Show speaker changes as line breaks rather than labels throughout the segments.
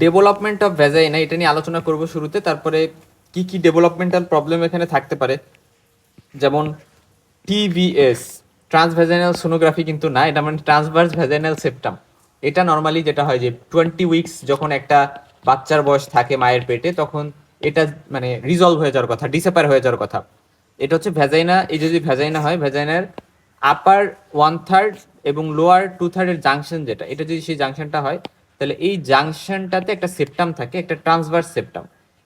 Development of vagina এটা নিয়ে আলোচনা করব শুরুতে, তারপরে কি কি ডেভেলপমেন্টাল প্রবলেম এখানে থাকতে পারে, যেমন টিভিএস ট্রান্সভ্যাজাইনাল সোনোগ্রাফি কিন্তু না, এটা মানে ট্রান্সভার্স ভ্যাজাইনাল সেপ্টাম। এটা নর্মালি যেটা হয় যে 20 উইকস যখন একটা বাচ্চার বয়স থাকে মায়ের পেটে, তখন এটা মানে রিজলভ হয়ে যাওয়ার কথা, ডিসঅ্যাপিয়ার হয়ে যাওয়ার কথা। এটা হচ্ছে ভ্যাজাইনা, এই যদি ভ্যাজাইনা হয়, ভ্যাজাইনার আপার 1/3 এবং লোয়ার 2/3 এর জাংশন যেটা, এটা যদি সেই জাংশনটা হয়, তাহলে এই জাংশনটাতে একটা সেপ্টাম থাকে, একটা ট্রান্সভার্স সেপ্টাম,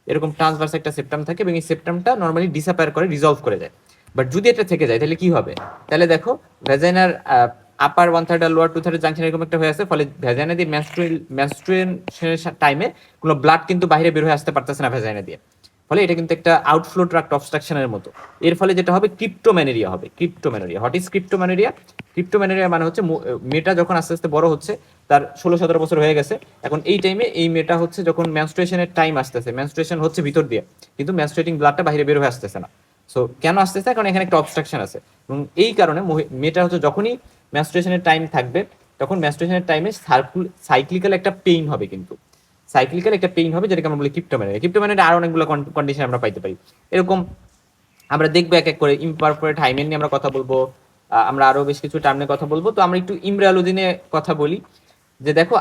এরকম ট্রান্সভার্স একটা সেপ্টাম থাকে, এবং এই সেপ্টামটা নর্মালি ডিসঅ্যাপিয়ার করে, রিজলভ করে যায়। বাট যদি এটা থেকে যায় তাহলে কি হবে? তাহলে দেখো ভ্যাজাইনার আপার 1/3 আর লোয়ার 2/3 জাংশন এরকম একটা হয়ে আছে, ফলে ভ্যাজাইনা দিয়ে মেনস্ট্রুয়েশনের টাইমে কোনো ব্লাড কিন্তু বাইরে বের হয়ে আসতে পারতেছে না ভ্যাজাইনা দিয়ে, ফলে এটা কিন্তু একটা আউটফ্লো ট্রাক্ট অবস্ট্রাকশনের মতো। এর ফলে যেটা হবে ক্রিপ্টোম্যানেরিয়া হবে। ক্রিপ্টোম্যানেরিয়া, হোয়াট ইজ ক্রিপ্টোম্যানেরিয়া? ক্রিপ্টোম্যানেরিয়া মানে হচ্ছে মেয়েটা যখন আস্তে আস্তে বড় হচ্ছে, তার 16-17 বছর হয়ে গেছে, এখন এই টাইমে এই মেয়েটা হচ্ছে যখন মেনস্ট্রুয়েশনের টাইম আসতেছে, মেনস্ট্রুয়েশন হচ্ছে ভিতর দিয়ে, কিন্তু মেনস্ট্রুয়েটিং ব্লাডটা বাইরে বের হয়ে আসতেছে না। সো কেন আসতেছে? কারণ এখানে একটা অবস্ট্রাকশন আছে, এবং এই কারণে মেয়েটা হচ্ছে যখনই মেনস্ট্রুয়েশনের টাইম থাকবে, তখন মেনস্ট্রুয়েশনের টাইমে সাইক্লিক্যাল একটা পেইন হবে, কিন্তু সাইক্লিক্যাল একটা পেইন হবে, যেটাকে আমরা বলি ক্রিপ্টোম্যানেরিয়া। ক্রিপ্টোম্যানেরিয়া আরো অনেকগুলো কন্ডিশন আমরা পাইতে পারি এরকম, আমরা দেখবো এক এক করে। ইমপারফরেট হাইমেন নিয়ে আমরা কথা বলবো, আমরা আরো বেশ কিছু টার্ম নিয়ে কথা বলবো। তো আমরা একটু ইমব্রায়োলজি নিয়ে কথা বলি। যে দেখো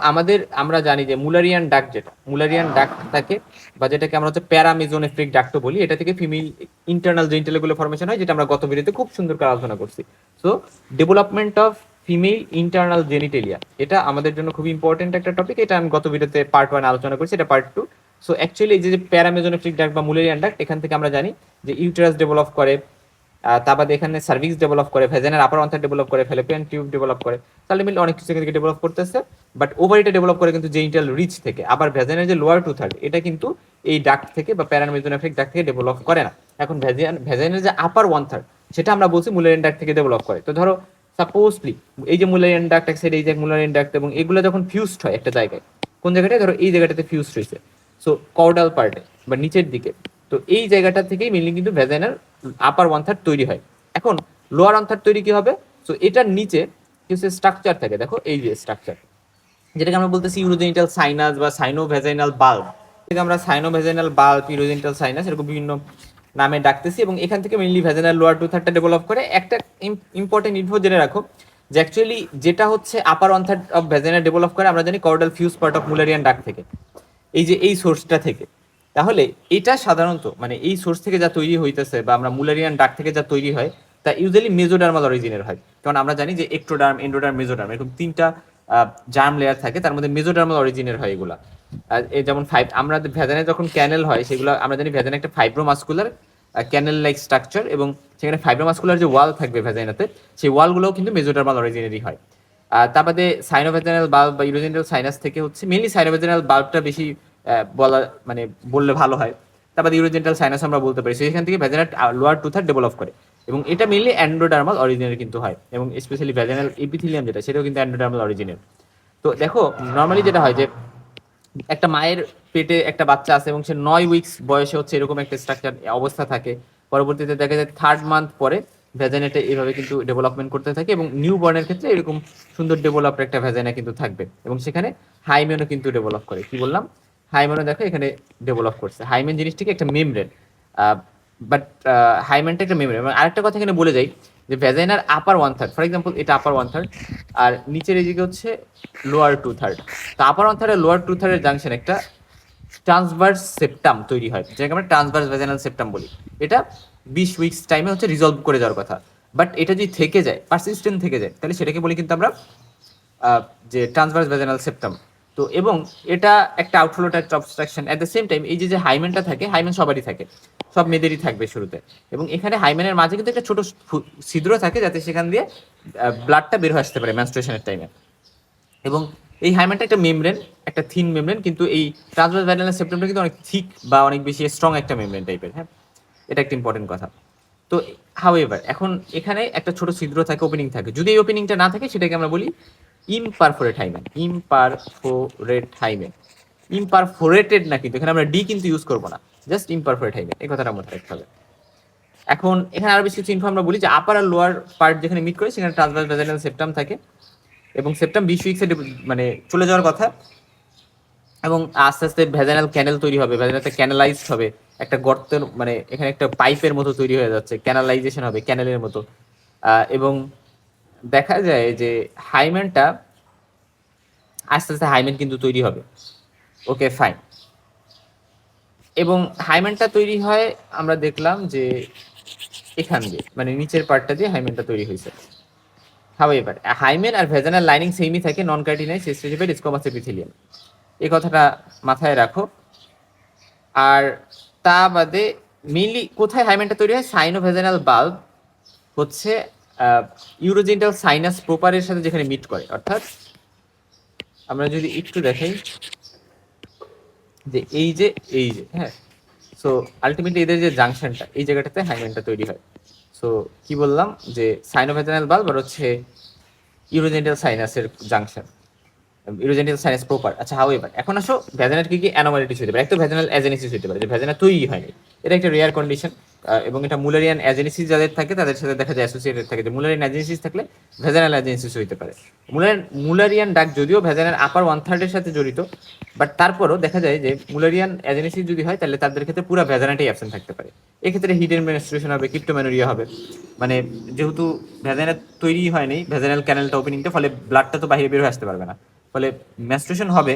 আমরা জানি যে মুলারিয়ান ডাক্ট, যেটা মুলারিয়ান ডাক্ট থাকে, বা যেটাকে আমরা হচ্ছে প্যারামেজোনেফ্রিক ডাক্ট বলি, এটা থেকে ফিমেল ইন্টারনাল জেনিটালগুলো ফর্মেশন হয়, যেটা আমরা গত ভিডিওতে খুব সুন্দর করে আলোচনা করছি। So development of female internal genitalia, এটা আমাদের জন্য খুব ইম্পর্টেন্ট একটা টপিক। এটা আমি গত ভিডিওতে পার্ট 1 আলোচনা করছি, এটা পার্ট 2। সো অ্যাকচুয়ালি এই যে প্যারামেজোনেফ্রিক ডাক্ট বা মুলারিয়ান ডাক্ট, এখান থেকে আমরা জানি যে ইউটেরাস ডেভেলপ করে, তার বাদে এখানে সার্ভিক্স ডেভেলপ করে, ভ্যাজাইনার আপার অন্থার ডেভেলপ করে, ফ্যালোপিয়ান টিউব ডেভেলপ করে, তাহলে মিলে অনেক কিছু থেকে ডেভেলপ করতেছে। বাট ওভারিটা ডেভেলপ করে কিন্তু জেনিটাল রিচ থেকে। আবার ভ্যাজাইনার যে লোয়ার 2/3 এটা কিন্তু এই ডাক্ট থেকে বা প্যারামেজোনেফ্রিক ডাক্ট থেকে ডেভেলপ করে না। এখন ভ্যাজাইনার যে আপার 1/3 সেটা আমরা বলছি মুলারিয়ান ডাক্ট থেকে ডেভেলপ করে। তো ধরো সাপোজলি এই যে মুলারিয়ান ডাক্ট এক সাইড, এই যে মুলারিয়ান ডাক্ট, এবং এগুলো যখন ফিউজড হয় একটা জায়গায়, কোন জায়গাটায়? ধরো এই জায়গাটাতে ফিউজড হয়েছে, সো কর্ডাল পার্টে বা নিচের দিকে, তো এই জায়গাটা থেকেই মেনলি কিন্তু ভ্যাজাইনার আপার 1/3 তৈরি হয়। এখন লোয়ার 1/3 তৈরি কি হবে? সো এটার নিচে কিছু স্ট্রাকচার থাকে, দেখো এই যে স্ট্রাকচার, যেটাকে আমরা বলতেছি ইউরোজেনিটাল সাইনাস বা সাইনোভ্যাজাইনাল বাল্ব, থেকে আমরা সাইনোভ্যাজাইনাল বাল্ব, ইউরোজেনিটাল সাইনাস এরকম বিভিন্ন নামে ডাকতেছি। এবং এখান থেকে মেইনলি ভ্যাজাইনাল লোয়ার 2/3 ডেভেলপ করে। একটা ইম্পর্টেন্ট ইনফো জেনে রাখো, যে অ্যাকচুয়ালি যেটা হচ্ছে আপার 1/3 অফ ভ্যাজাইনা ডেভেলপ করে, আমরা জানি caudal fuse part of Müllerian duct থেকে, এই যে এই সোর্সটা থেকে। তাহলে এটা সাধারণত মানে এই সোর্স থেকে যা তৈরি হইতেছে, বা আমরা মুলারিয়ান ডাক্ট থেকে যা তৈরি হয়, তা ইউজুয়ালি মেজোডার্মাল অরিজিনের হয়। কারণ আমরা জানি যে এক্টোডার্ম, এন্ডোডার্ম, মেজোডার্ম এরকম 3টা জার্ম লেয়ার থাকে, তার মধ্যে মেজোডার্মাল অরিজিনের হয় এগুলা। এই যেমন আমরা ভ্যাজানে যখন ক্যানেল হয়, সেগুলো আমরা জানি ভ্যাজানে একটা ফাইব্রোমাস্কুলার ক্যানেল লাইক স্ট্রাকচার, এবং সেখানে ফাইব্রোমাস্কুলার যে ওয়াল থাকবে ভ্যাজাইনাতে, সেই ওয়ালগুলোও কিন্তু মেজোডার্মাল অরিজিনেরই হয়। তার বাদে সাইনোভ্যাজাইনাল বাল্ব বা ইউরোজেনিটাল সাইনাস থেকে হচ্ছে মেনলি সাইনোভ্যাজাইনাল বাল্বটা বেশি বলা মানে বললে ভালো হয়। তারপরে ইউরোজেনিটাল সাইনাস আমরা বলতে পারি, সেখান থেকে ভ্যাজাইনাল লোয়ার 2/3 ডেভেলপ করে, এবং এটা মেনলি অ্যান্ডোডার্মাল অরিজিনের কিন্তু হয়, এবং স্পেশালি ভ্যাজাইনাল এপিথেলিয়াম যেটা, সেটাও কিন্তু অ্যান্ডোডার্মাল অরিজিনের। তো দেখো নর্মালি যেটা হয় যে একটা মায়ের পেটে একটা বাচ্চা আছে, এবং সে 9 উইকস বয়সে হচ্ছে এরকম একটা স্ট্রাকচার অবস্থা থাকে। পরবর্তীতে দেখা যায় 3rd মান্থ পরে ভ্যাজাইনাটা এইভাবে কিন্তু ডেভেলপমেন্ট করতে থাকে, এবং নিউ বর্নের ক্ষেত্রে এরকম সুন্দর ডেভেলপড একটা ভ্যাজাইনা কিন্তু থাকবে, এবং সেখানে হাইমেনও কিন্তু ডেভেলপ করে। কি বললাম? হাইমেনও দেখো এখানে ডেভেলপ করছে। হাইমেন জিনিসটিকে একটা মেমব্রেন, বাট হাইমেনটা একটা মেমব্রেন। এবং আরেকটা কথা এখানে বলে যাই, যে ভ্যাজাইনার আপার 1/3, ফর এক্সাম্পল এটা আপার 1/3, আর নিচের এদিকে হচ্ছে লোয়ার 2/3। তো আপার 1/3 আর লোয়ার 2/3 এর জাংশন একটা ট্রান্সভার্স সেপ্টাম তৈরি হয়, যেটাকে আমরা ট্রান্সভার্স ভ্যাজাইনাল সেপ্টাম বলি। এটা 20 উইকস টাইমে হচ্ছে রিজলভ করে যাওয়ার কথা। বাট এটা যদি থেকে যায়, পারসিস্টেন্ট থেকে যায়, তাহলে সেটাকে বলি কিন্তু আমরা যে ট্রান্সভার্স ভ্যাজাইনাল সেপ্টাম। তো এবং এটা একটা আউটফ্লো একটা obstruction. At the same time এই যে হাইমেনটা থাকে, হাইমেন সবারই থাকে, সব মেয়েদেরই থাকবে শুরুতে, এবং এখানে হাইমেনের মাঝে কিন্তু একটা ছোট ছিদ্র থাকে, যাতে সেখান দিয়ে ব্লাডটা বের হয়ে আসতে পারে মেনস্ট্রুয়েশনের টাইমে। এবং এই হাইমেনটা একটা মেমব্রেন, একটা থিন মেমব্রেন, কিন্তু এই ট্রান্সভার্স ভ্যাজাইনাল সেপ্টামটা কিন্তু অনেক থিক বা অনেক বেশি স্ট্রং একটা মেমব্রেন টাইপের। হ্যাঁ, এটা একটা ইম্পর্টেন্ট কথা। তো হাউএভার এখন এখানে একটা ছোট ছিদ্র থাকে, ওপেনিং থাকে। যদি এই ওপেনিংটা না থাকে, সেটাকে আমরা বলি ইমপারফোরেট হাইমেন। ইমপারফোরেট হাইমেন, ইমপারফোরেটেড না, কিন্তু এখানে আমরা ডি কিন্তু ইউজ করবো না, জাস্ট ইমপারফোরেট হাইমেন, এই কথাটা মনে রাখতে হবে। এখন এখানে আরো বেশি কিছু ইনফো আমরা বলি, যে আপার আর লোয়ার পার্ট যেখানে মিট করে, সেখানে ট্রান্সভার্স ভ্যাজাইনাল সেপ্টাম থাকে, এবং সেপ্টাম 20 উইক্সে মানে চলে যাওয়ার কথা। এবং আস্তে আস্তে ভ্যাজানাল ক্যানেল তৈরি হবে, ভ্যাজানালটা ক্যানালাইজড হবে, একটা গর্তের মানে এখানে একটা পাইপের মতো তৈরি হয়ে যাচ্ছে, ক্যানালাইজেশন হবে ক্যানেলের মতো। এবং দেখা যায় যে হাইমেনটা আস্তে আস্তে হাইমেন কিন্তু তৈরি হবে। Okay fine. এবং হাইমেনটা তৈরি হয় আমরা দেখলাম যে এখান দিয়ে মানে নিচের পার্টটা দিয়ে হাইমেনটা তৈরি হয়েছে। হাউএভার হাইমেন আর ভেজানাল লাইনিং সেমই থাকে, নন কার্টিনাইজ স্ট্রেটিফাইড স্কোমাস এপিথেলিয়াম, এই কথাটা মাথায় রাখো। আর তা বাদে মেইনলি কোথায় হাইমেনটা তৈরি হয়, সাইনোভেজানাল বাল্ব হচ্ছে ইউরোজেন্টাল সাইনাস প্রপারের সাথে যেখানে মিট করে, অর্থাৎ আমরা যদি একটু দেখাই যে এই যে হ্যাঁ, সো আলটিমেটলি এদের যে জাংশনটা এই জায়গাটাতে হাইমেনটা তৈরি হয়। সো কি বললাম যে সাইনোভেজানাল বাল্ব আর হচ্ছে ইউরোজেন্টাল সাইনাসের জাংশন, ইউরোজেন্টাল সাইনাস প্রপার। আচ্ছা হাউএভার এখন আসো ভ্যাজানাল কি কি অ্যানোমালিটিস হতে পারে। একটা ভ্যাজানাল অ্যাজেনেসিস হতে পারে, যে ভ্যাজানা তৈরি হয়নি, এটা একটা রেয়ার কন্ডিশন। এবং এটা মুলারিয়ান অ্যাজেনেসিস যাদের থাকে তাদের সাথে দেখা যায় অ্যাসোসিয়েটেড থাকে, যে মুলারিয়ান অ্যাজেনেসিস থাকলে ভ্যাজানাল অ্যাজেনেসিস হতে পারে। মুলারিয়ান ডাক যদিও ভ্যাজানাল আপার 1/3 সাথে জড়িত, বাট তারপরও দেখা যায় যে মুলারিয়ান অ্যাজেনেসিস যদি হয় তাহলে তাদের ক্ষেত্রে পুরো ভ্যাজানাটাই অ্যাবসেন্ট থাকতে পারে। এক্ষেত্রে হিডেন মেনস্ট্রুয়েশন হবে, ক্রিপ্টোমেনোরিয়া হবে, মানে যেহেতু ভ্যাজানা তৈরি হয়নি ভ্যাজানাল ক্যানেলটা ওপেনিংটা, ফলে ব্লাডটা তো বাইরে বের হয়ে আসতে পারবে না, ফলে ম্যাস্ট্রেশন হবে,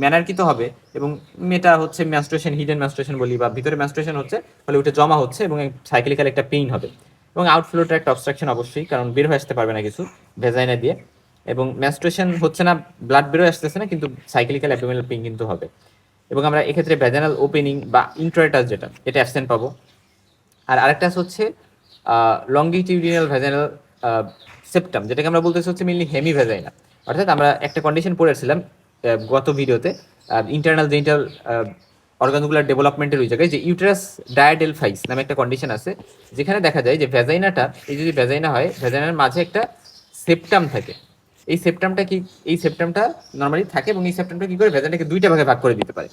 ম্যানার্কিত হবে, এবং মেটা হচ্ছে ম্যাস্ট্রেশন, হিডেন ম্যাস্ট্রেশন বলি, বা ভিতরে ম্যাস্ট্রেশন হচ্ছে ফলে ওটা জমা হচ্ছে এবং সাইক্লিক্যাল একটা পেইন হবে। এবং আউটফ্লো ট্র্যাক্ট অবস্ট্রাকশন অবশ্যই, কারণ বের হয়ে আসতে পারবে না কিছু ভেজাইনা দিয়ে, এবং ম্যাস্ট্রেশন হচ্ছে না, ব্লাড বের হয়ে আসতেছে না, কিন্তু সাইক্লিক্যাল অ্যাবডোমিনাল পেইন কিন্তু হবে। এবং আমরা এক্ষেত্রে ভ্যাজানাল ওপেনিং বা ইন্ট্রাটাস যেটা এটা অ্যাবসেন্ট পাবো। আর আরেকটা হচ্ছে লঙ্গিটিউডিনাল ভ্যাজানাল সেপ্টাম, যেটাকে আমরা বলতেছি হচ্ছে মেনলি হেমি ভ্যাজাইনা। অর্থাৎ আমরা একটা কন্ডিশন পড়েছিলাম গত ভিডিওতে, ইন্টারনাল জেনিটাল অর্গানগুলার ডেভেলপমেন্টের ওই জায়গায়, যে ইউটেরাস ডায়াডেলফাইস নামে একটা কন্ডিশন আছে, যেখানে দেখা যায় যে ভ্যাজাইনাটা, এই যদি ভ্যাজাইনা হয় ভ্যাজাইনার মাঝে একটা সেপ্টাম থাকে। এই সেপ্টামটা কি, এই সেপ্টামটা নর্মালি থাকে, এবং এই সেপ্টামটা কি করে ভ্যাজাইনাকে দুইটা ভাগে ভাগ করে দিতে পারে,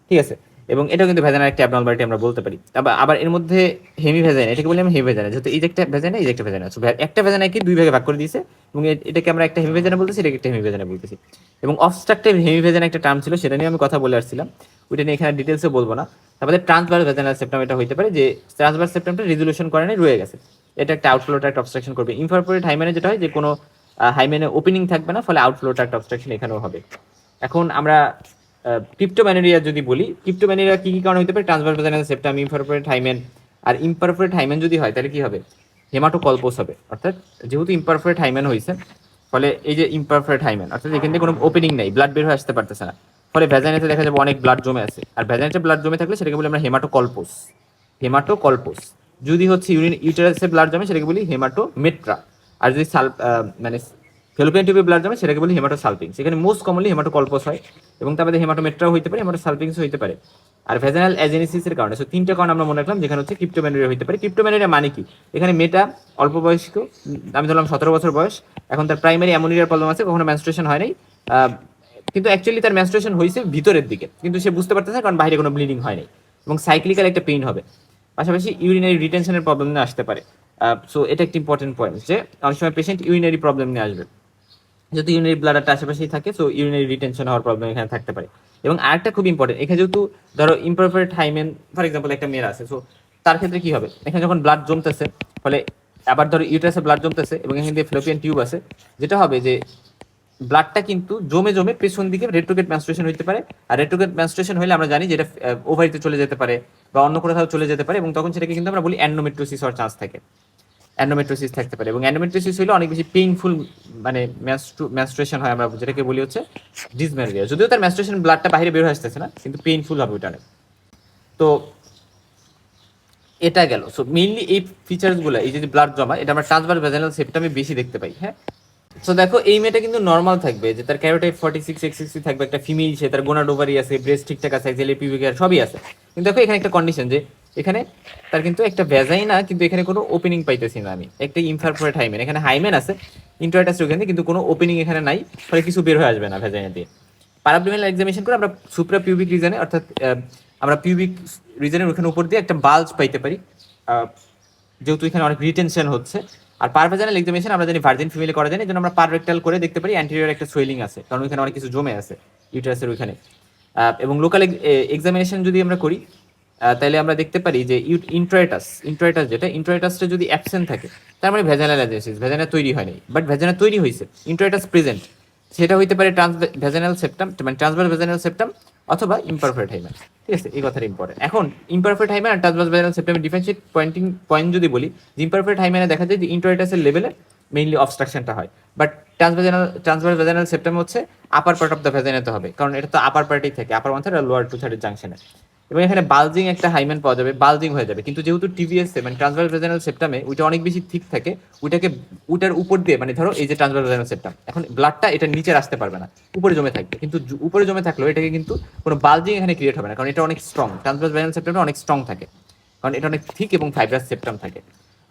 ঠিক আছে। এবং এটাও কিন্তু ভেজানার একটা অ্যাবনর্মালিটি আমরা বলতে পারি। আবার এর মধ্যে হেমি ভেজাইনা, এটাকে বলি আমি হেমি ভেজাইনা, যেহেতু এই যে একটা ভেজাইনা এই যে একটা ভেজাইনা, একটা ভেজাইনাকে দুই ভাগে ভাগ করে দিয়েছে, এবং এটাকে আমরা একটা হেমি ভেজাইনা বলতেছি, এটাকে একটা হেমি ভেজাইনা বলতেছি। এবং অবস্ট্রাকটিভ হেমি ভেজাইনা একটা টার্ম ছিল, সেটা নিয়ে আমি কথা বলে আসছিলাম, ওইটা নিয়ে এখানে ডিটেলসে বলবো না। তারপরে ট্রান্সভার্স ভেজাইনাল সেপ্টাম এটা হইতে পারে, যে ট্রান্সভার্স সেপ্টামটা রিজলিউশন করে রয়ে গেছে, এটা একটা আউটফ্লো ট্র্যাক্ট অবস্ট্রাকশন করবে। ইনকর্পোরেট হাইমেনে যেটা হয় যে কোনো হাইমেনে ওপেনিং থাকবে না, ফলে আউটফ্লো ট্র্যাক্ট অবস্ট্রাকশন এখানেও হবে। এখন আমরা ক্রিপ্টোম্যানেরিয়া যদি বলি, ক্রিপ্টোম্যানেরিয়া কি কি কারণে হতে পারে, ট্রান্সভার্স ভেজাইনাল সেপ্টাম, ইমপারফোরেট হাইমেন। আর ইমপারফোরেট হাইমেন যদি হয় তাহলে কি হবে, হেমাটোকলপোস হবে। অর্থাৎ যেহেতু ইমপারফোরেট হাইমেন হয়েছে, ফলে এই যে ইমপারফোরেট হাইমেন, অর্থাৎ এখান থেকে কোনো ওপেনিং নেই, ব্লাড বের হয়ে আসতে পারতেছে না, ফলে ভ্যাজাইনাতে দেখা যাবে অনেক ব্লাড জমে আছে। আর ভ্যাজাইনাতে ব্লাড জমে থাকলে সেটাকে বলি আমরা হেমাটোকলপোস, হেমাটোকলপোস। যদি হচ্ছে ইউটেরাসে ব্লাড জমে সেটাকে বলি হেমাটোমেট্রা। আর যদি মানে ফেলোপিয়ান টিউবে ব্লাড জমে সেটাকে বলি হেমাটোসালপিং। সেখানে মোস্ট কমনলি হেমাটোকলপোস হয়, এবং তারপরে হেমাটোমেট্রাও হইতে পারে, হেমাটোসালপিংস হইতে পারে। আর ভেজানাল অ্যাজেনেসিসের কারণে, সো তিনটা কারণ আমরা মনে রাখলাম, যেখানে হচ্ছে ক্রিপ্টোম্যানেরিয়া হইতে পারে। ক্রিপ্টোম্যানেরিয়া মানে কি, এখানে মেয়েটা অল্প বয়স্ক, আমি ধরলাম 17 বছর বয়স, এখন তার প্রাইমারি অ্যামোনিয়ার প্রবলেম আছে, কখনো মেনস্ট্রুয়েশন হয় নাই, কিন্তু অ্যাকচুয়ালি তার মেনস্ট্রুয়েশন হয়েছে ভিতরের দিকে, কিন্তু সে বুঝতে পারতেছে না কারণ বাইরে কোনো ব্লিডিং হয় নাই, এবং সাইক্লিক্যাল একটা পেইন হবে। পাশাপাশি ইউরিনারি রিটেনশনের প্রবলেম নিয়ে আসতে পারে। সো এটা একটা ইম্পর্টেন্ট পয়েন্ট, যে অনেক সময় পেশেন্ট ইউরিনারি প্রবলেম নিয়ে আসবে, যেহেতু ইউরিনারি ব্লাডারটা আশেপাশেই থাকে, সো ইউরিনারি রিটেনশন হওয়ার প্রবলেম এখানে থাকতে পারে। এবং আরেকটা খুব ইম্পর্টেন্ট, এখানে যেহেতু ধরো ইমপারফেক্ট হাইমেন ফর এক্সাম্পল একটা মেয়ের আছে, সো তার ক্ষেত্রে কি হবে, এখানে যখন ব্লাড জমতেছে, ফলে আবার ধরো ইউটারাসে ব্লাড জমতেছে এবং এখানে দিয়ে ফ্লোপিয়ান টিউব আছে, যেটা হবে যে ব্লাডটা কিন্তু জমে জমে পেছন দিকে রেট্রোগেট ম্যানস্ট্রুয়েশন হতে পারে। আর রেট্রোগেট ম্যানস্ট্রুয়েশন হলে আমরা জানি যে এটা ওভারিতে চলে যেতে পারে বা অন্য কোথাও চলে যেতে পারে, এবং তখন সেটাকে কিন্তু আমরা বলি অ্যান্ডোমেট্রোসিস হওয়ার চান্স থাকে, অ্যান্ডোমেট্রোসিস থাকতে পারে। এবং অ্যান্ডোমেট্রোসিস হলে অনেক বেশি পেইনফুল, মানে ম্যানস্ট্রুয়েশন হয়, আমরা যেটাকে বলি হচ্ছে ডিসমেনোরিয়া। যদিও তার ম্যানস্ট্রুয়েশন ব্লাডটা বাইরে বের হয়ে আসতেছে না, কিন্তু পেইনফুল হবে ওটা অনেক। তো এটা গেল। সো মেইনলি এই ফিচার্সগুলো, এই যে ব্লাড জমা, এটা আমরা ট্রান্সভার্স ভ্যাজাইনাল সেপ্টামে বেশি দেখতে পাই। হ্যাঁ, সো দেখো এই মেয়েটা কিন্তু নর্মাল থাকবে, যে তার ক্যারোটাইপ 46 থাকবে, একটা ফিমেল, সে তার গোনাড ওভারি আছে, ব্রেস্ট ঠিকঠাক আছে, এক্সেল পিউবিক হেয়ার সবই আছে। কিন্তু দেখো এখানে একটা কন্ডিশন, যে এখানে তার কিন্তু একটা ভ্যাজাইনা, কিন্তু এখানে কোনো ওপেনিং পাইতেছি না আমি, একটা ইমপারফোরেট হাইমেন, এখানে হাইমেন আছে ইন্টারটাস ওখানে, কিন্তু কোনো ওপেনিং এখানে নাই, ফলে কিছু বের হয়ে আসবে না ভ্যাজাইনা দিয়ে। প্যারাবডোমিনাল এক্সামিনেশন করে আমরা সুপ্রা পিউবিক রিজনে, অর্থাৎ আমরা পিউবিক রিজনের ওখানে উপর দিয়ে একটা বাল্জ পাইতে পারি, যেহেতু এখানে অনেক রিটেনশন হচ্ছে। আর পারভেজানাল এক্সামিনেশন আমরা জানি ভার্জিন ফিমেলে করা যায় না, এই জন্য আমরা পার রেক্টাল করে দেখতে পারি অ্যান্টেরিয়র একটা সোয়েলিং আছে, কারণ ওইখানে অনেক কিছু জমে আছে ইউটারাসের ওইখানে। এবং লোকাল এক্সামিনেশন যদি আমরা করি তাহলে আমরা দেখতে পারি যে ইন্ট্রাইটাস যেটা ইন্ট্রাইটাসটা যদি অ্যাবসেন্ট থাকে তার মানে ভ্যাজানালাইজেসিস, ভ্যাজানা তৈরি হয়নি, বাট ভ্যাজানা তৈরি হয়েছে, ইন্ট্রাইটাস প্রেজেন্ট, সেটা হইতে পারে ভ্যাজানাল সেপ্টাম, মানে ট্রান্সভার্স ভ্যাজানাল সেপ্টাম অথবা ইমপারফেক্ট হাইমেন। ঠিক আছে, এই কথাটা ইম্পর্টেন্ট। এখন ইমপারফেক্ট হাইমেন আর ট্রান্সভার্স ভ্যাজানাল সেপ্টামের ডিফারেন্সিয়েট পয়েন্ট যদি বলি, যে ইমপারফেক্ট হাইমেনে দেখা যায় যে ইন্ট্রাইটাসের লেভেলে মেইনলি অবস্ট্রাকশনটা হয়, বাট ট্রান্সভার্স ভ্যাজানাল সেপ্টাম হচ্ছে আপার পার্ট অফ দ্য ভ্যাজানাতে হবে, কারণ এটা তো আপার পার্টেই থাকে, আপার 1/3 আর লোয়ার 2/3 জাংশনে। এবং এখানে বালজিং একটা হাইমেন পাওয়া যাবে, বালজিং হয়ে যাবে, কিন্তু যেহেতু টিভিএস মানে ট্রান্সভার্স ভ্যাজানাল সেপ্টামে ওইটা অনেক বেশি থিক থাকে, ওইটার উপর দিয়ে, মানে ধরো এই যে ট্রান্সভার্স ভ্যাজানাল সেপ্টাম, এখন ব্লাডটা এটা নিচে আসতে পারবে না, উপরে জমে থাকবে, কিন্তু উপরে জমে থাকলেও এটাকে কিন্তু কোনো বালজিং এখানে ক্রিয়েট হবে না, কারণ এটা অনেক স্ট্রং, ট্রান্সভার্স ভ্যাজানাল সেপ্টামে অনেক স্ট্রং থাকে, কারণ এটা অনেক থিক এবং ফাইব্রাস সেপ্টাম থাকে।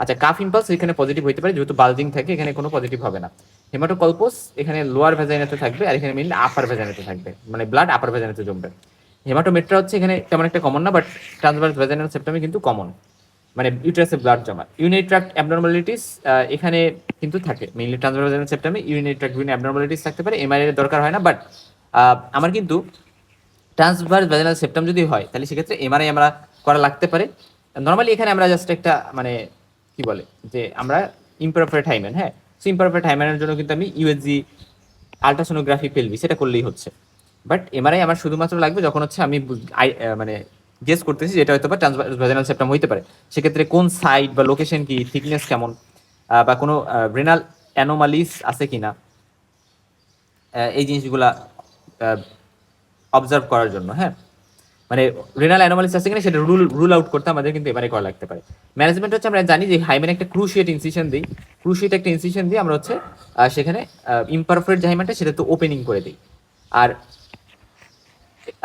আচ্ছা, কাফ ইম্পালস এখানে পজিটিভ হইতে পারে, যেহেতু বালজিং থাকে এখানে কোনো পজিটিভ হবে না। হেমাটোকলপোস এখানে লোয়ার ভ্যাজাইনাতে থাকবে, আর এখানে মেইনলি আপার ভ্যাজাইনাতে থাকবে, মানে ব্লাড আপার ভ্যাজাইনাতে জমবে। হেমাটোমেট্রা হচ্ছে এখানে তেমন একটা কমন না, বাট ট্রান্সভার্স ভ্যাজাইনাল সেপ্টামে কিন্তু কমন, মানে ইউটেরাসে ব্লাড জমা। ইউরিনারি ট্র্যাক্ট অ্যাবনর্মালিটিস এখানে কিন্তু থাকে, মেইনলি ট্রান্সভার্স ভ্যাজাইনাল সেপ্টামে ইউরিনারি ট্র্যাক্ট অ্যাবনর্মালিটিস থাকতে পারে, এমআরআই এর দরকার হয় না, বাট আমার কিন্তু ট্রান্সভার্স ভ্যাজাইনাল সেপ্টাম যদি হয় তাহলে সেক্ষেত্রে এমআরআই আমরা করা লাগতে পারে। নর্মালি এখানে আমরা জাস্ট একটা মানে কি বলে যে আমরা ইমপারফেক্ট হাইমেন, হ্যাঁ, সো ইমপারফেক্ট হাইমেনের জন্য কিন্তু আমি ইউএসজি আল্ট্রাসোনোগ্রাফি পেলভি সেটা করলেই হচ্ছে, বাট এমআরআই আমার শুধুমাত্র লাগবে যখন হচ্ছে আমি মানে গেস করতেছি যেটা হয়তো বা ট্রান্সভার্স ভ্যাজাইনাল সেপ্টাম হইতে পারে, সেক্ষেত্রে কোন সাইড বা লোকেশন কি, থিকনেস কেমন, বা কোনো রেনাল অ্যানোমালিস আছে কিনা, এই জিনিসগুলা অবজার্ভ করার জন্য, হ্যাঁ, মানে রেনাল অ্যানোমালিস আছে কিনা সেটা রুল আউট করতে আমাদের কিন্তু এবারে করা লাগতে পারে। ম্যানেজমেন্ট হচ্ছে আমরা জানি যে হাইমেন একটা ক্রুশিয়েট ইনসিশন দিই, ক্রুশিয়েট একটা ইনসিশন দিয়ে আমরা হচ্ছে সেখানে ইমপারফেক্ট যে হাইমেনটা সেটা তো ওপেনিং করে দিই, আর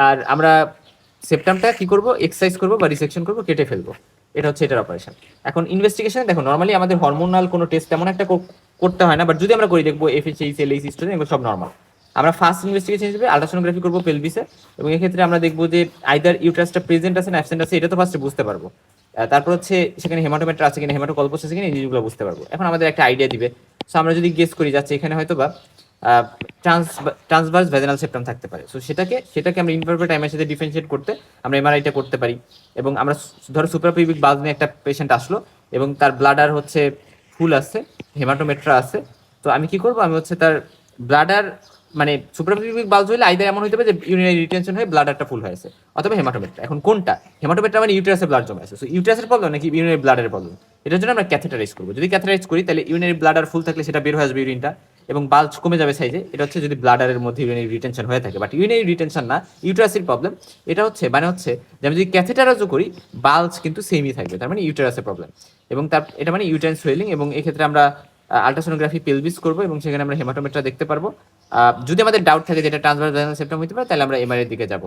আর আমরা সেপ্টামটা কি করব, এক্সারসাইজ করব বা রিসেকশন করব, কেটে ফেলবো, এটা হচ্ছে এটার অপারেশন। এখন ইনভেস্টিগেশন দেখো, নর্মালি আমাদের হরমোনাল কোনো টেস্ট তেমন একটা করতে হয় না, বাট যদি আমরা করি দেখবো এফএইচএইচ এলএইচ হিস্টোরি এগুলো সব নর্মাল। আমরা ফার্স্ট ইনভেস্টিগেশন হিসেবে আল্ট্রাসোনোগ্রাফি করবো পেলভিসে, এবং এক্ষেত্রে আমরা দেখবো যে আইদার ইউট্রাসটা প্রেজেন্ট আছে না অ্যাবসেন্ট আছে, এটা তো ফার্স্টে বুঝতে পারবো। তারপর হচ্ছে সেখানে হেমাটোমেট্রা আছে কিনা, হেমাটোকলপোস আছে কিনা, এই জিনিসগুলো বুঝতে পারবো। এখন আমাদের একটা আইডিয়া দিবে, সো আমরা যদি গেস করি যাচ্ছে এখানে হয়তো বা ট্রান্সভার্স ভ্যাজানাল সেপ্টাম থাকতে পারে, সো সেটাকে আমরা ইমপারফেক্ট টাইমের সাথে ডিফারেন্সিয়েট করতে আমরা এমআরআইটা করতে পারি। এবং আমরা ধরো সুপ্রাপিউবিক বাল্ব নিয়ে একটা পেশেন্ট আসলো এবং তার ব্লাডার হচ্ছে ফুল আছে, হেমাটোমেট্রা আছে, তো আমি কি করবো, আমি হচ্ছে তার ব্লাডার মানে সুপ্রাপিউবিক বাল্ব হলে আইদার এমন হতে পারে যে ইউরিনারি রিটেনশন হয়ে ব্লাডারটা ফুল হয়েছে, অথবা হেমাটোমেট্রা। এখন কোনটা, হেমাটোমেট্রা মানে ইউটেরাসে ব্লাড জমা আছে, সো ইউটেরাসের প্রবলেম নাকি ইউরিনারি ব্লাডের প্রবলেম, এটার জন্য আমরা ক্যাথেটারাইজ করবো। যদি ক্যাথেটারাইজ করি তাহলে ইউরিনারি ব্লাডার ফুল থাকলে সেটা বের হয়ে আসবে ইউরিনটা, এবং বাল্জ কমে যাবে সাইজে, এটা হচ্ছে যদি ব্লাডারের মধ্যে ইউরিনারি রিটেনশন হয়ে থাকে। বাট ইউরিনারি রিটেনশন না, ইউটেরাসের প্রবলেম, এটা হচ্ছে মানে হচ্ছে যে আমি যদি ক্যাথেটারাইজও করি বাল্জ কিন্তু সেমই থাকবে, তার মানে ইউটেরাসের প্রবলেম, এবং তার এটা মানে ইউটেরাইন সোয়েলিং। এবং এক্ষেত্রে আমরা আল্ট্রাসোনোগ্রাফি পেলভিস করবো, এবং সেখানে আমরা হেমাটোমেট্রা দেখতে পারবো। যদি আমাদের ডাউট থাকে যেটা ট্রান্সভার্স ভ্যাজানাল সেপ্টাম হতে পারে তাহলে আমরা এমআরআই এর দিকে যাব।